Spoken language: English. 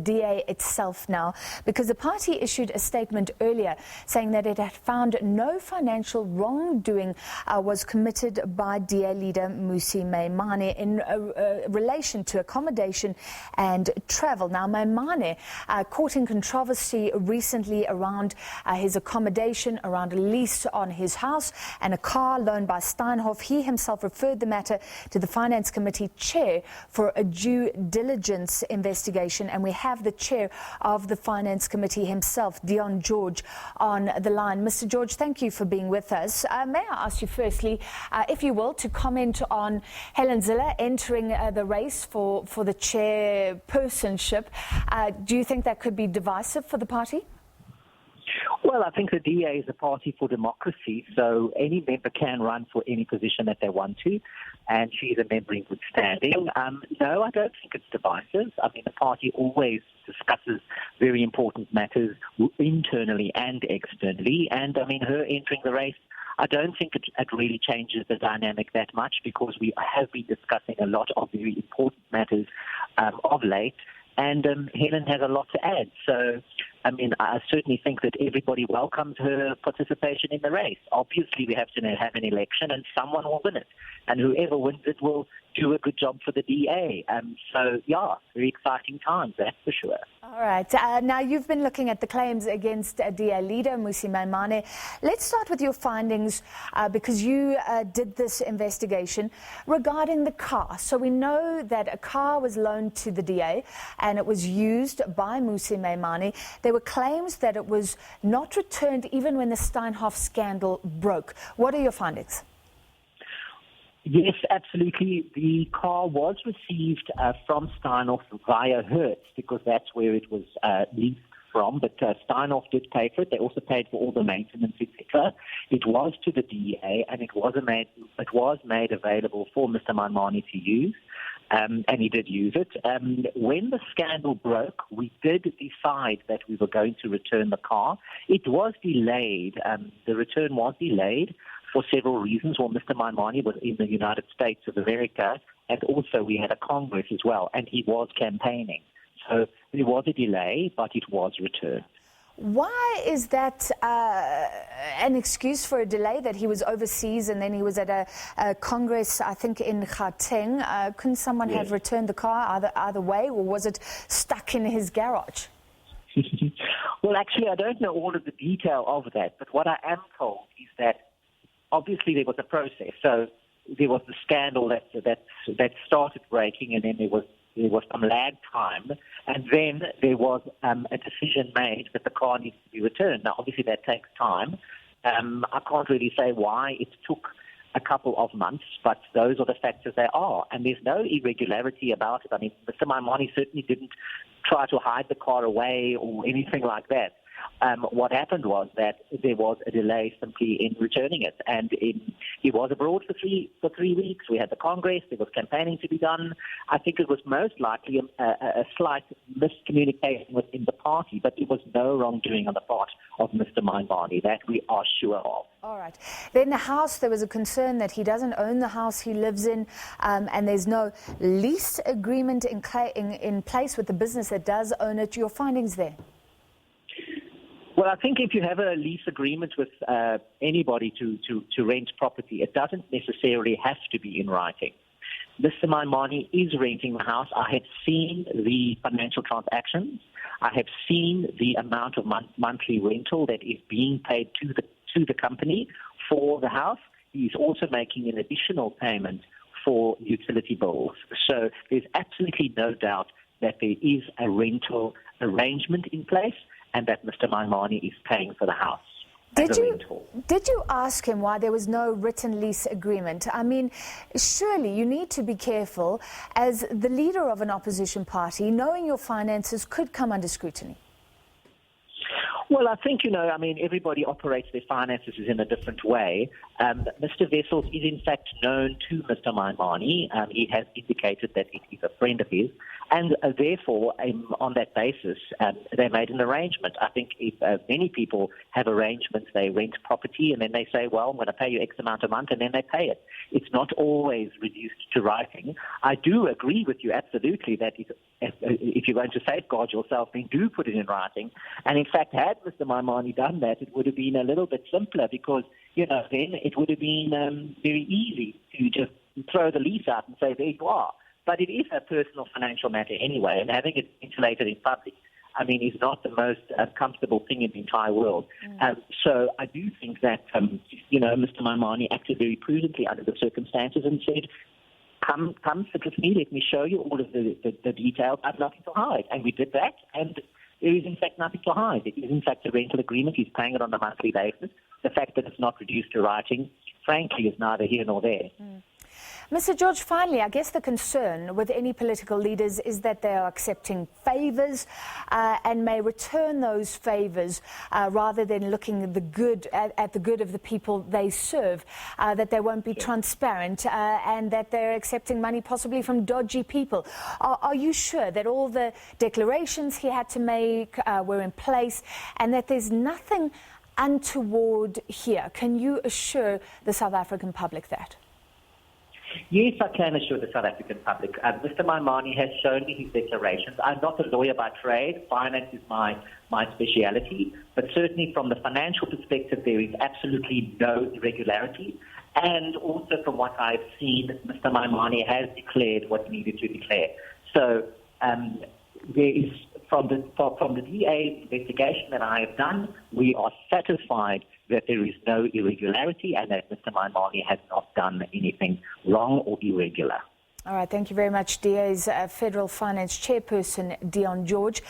DA itself now, because the party issued a statement earlier saying that it had found no financial wrongdoing was committed by DA leader Mmusi Maimane in relation to accommodation and travel. Now, Maimane caught in controversy recently around his accommodation, around a lease on his house and a car loaned by Steinhoff. He himself referred the matter to the Finance Committee chair for a due diligence investigation, and we have the chair of the Finance Committee himself, Dion George, on the line. Mr. George, thank you for being with us. May I ask you firstly, if you will, to comment on Helen Zille entering the race for the chairpersonship. Do you think that could be divisive for the party? Well, I think the DA is a party for democracy, so any member can run for any position that they want to, and she's a member in good standing. No, I don't think it's divisive. I mean, the party always discusses very important matters internally and externally, and I mean, her entering the race, I don't think it really changes the dynamic that much, because we have been discussing a lot of very important matters of late, and Helen has a lot to add. So, I mean, I certainly think that everybody welcomes her participation in the race. Obviously, we have to have an election and someone will win it. And whoever wins it will do a good job for the DA. So, yeah, very exciting times, that's for sure. All right. Now, you've been looking at the claims against DA leader Mmusi Maimane. Let's start with your findings, because you did this investigation regarding the car. So we know that a car was loaned to the DA and it was used by Mmusi Maimane. There were claims that it was not returned even when the Steinhoff scandal broke. What are your findings? Yes, absolutely. The car was received from Steinhoff via Hertz, because that's where it was leased from. But Steinhoff did pay for it. They also paid for all the maintenance, etc. It was to the DA, and it was made available for Mr. Maimane to use. And he did use it. When the scandal broke, we did decide that we were going to return the car. It was delayed. The return was delayed for several reasons. Well, Mr. Maimane was in the United States of America, and also we had a Congress as well, and he was campaigning. So there was a delay, but it was returned. Why is that an excuse for a delay, that he was overseas and then he was at a Congress, I think, in Gauteng? Couldn't someone have returned the car either way, or was it stuck in his garage? Well, actually, I don't know all of the detail of that, but what I am told is that obviously there was a process. So there was the scandal that started breaking, and then there was some lag time, and then there was a decision made that the car needs to be returned. Now, obviously, that takes time. I can't really say why it took a couple of months, but those are the factors they are, and there's no irregularity about it. I mean, Mr. Maimane certainly didn't try to hide the car away or anything like that. What happened was that there was a delay simply in returning it, and he was abroad for three weeks. We had the Congress, there was campaigning to be done. I think it was most likely a slight miscommunication within the party, but there was no wrongdoing on the part of Mr. Maimane, that we are sure of. All right. Then the house, there was a concern that he doesn't own the house he lives in, and there's no lease agreement in place with the business that does own it. Your findings there? Well, I think if you have a lease agreement with anybody to rent property, it doesn't necessarily have to be in writing. Mr. Maimane is renting the house. I have seen the financial transactions. I have seen the amount of monthly rental that is being paid to the company for the house. He's also making an additional payment for utility bills. So there's absolutely no doubt that there is a rental arrangement in place, and that Mr. Maimane is paying for the house. Did you ask him why there was no written lease agreement? I mean, surely you need to be careful as the leader of an opposition party. Knowing your finances could come under scrutiny. Well, I think, everybody operates their finances in a different way. Mr. Wessels is in fact known to Mr. Maimane. He has indicated that it is a friend of his. And therefore, on that basis, they made an arrangement. I think if many people have arrangements, they rent property and then they say, well, I'm going to pay you X amount a month, and then they pay it. It's not always reduced to writing. I do agree with you absolutely that if you're going to safeguard yourself, then do put it in writing. And in fact, had Mr. Maimane done that, it would have been a little bit simpler because, then it would have been very easy to just throw the lease out and say, there you are. But it is a personal financial matter anyway, and having it ventilated in public, is not the most comfortable thing in the entire world. So I do think that, Mr. Maimane acted very prudently under the circumstances and said, come sit with me, let me show you all of the details. I have nothing to hide. And we did that, and there is in fact nothing to hide. It is in fact a rental agreement. He's paying it on a monthly basis. The fact that it's not reduced to writing, frankly, is neither here nor there. Mr. George, finally, I guess the concern with any political leaders is that they are accepting favours and may return those favours rather than looking at the good of the people they serve, that they won't be transparent and that they're accepting money possibly from dodgy people. Are you sure that all the declarations he had to make were in place and that there's nothing untoward here? Can you assure the South African public that? Yes, I can assure the South African public. Mr. Maimane has shown me his declarations. I'm not a lawyer by trade. Finance is my speciality. But certainly from the financial perspective, there is absolutely no irregularity. And also from what I've seen, Mr. Maimane has declared what he needed to declare. So there is, from the DA investigation that I have done, we are satisfied that there is no irregularity and that Mr. Maimane has not done anything wrong or irregular. All right, thank you very much, DA's Federal Finance Chairperson, Dion George.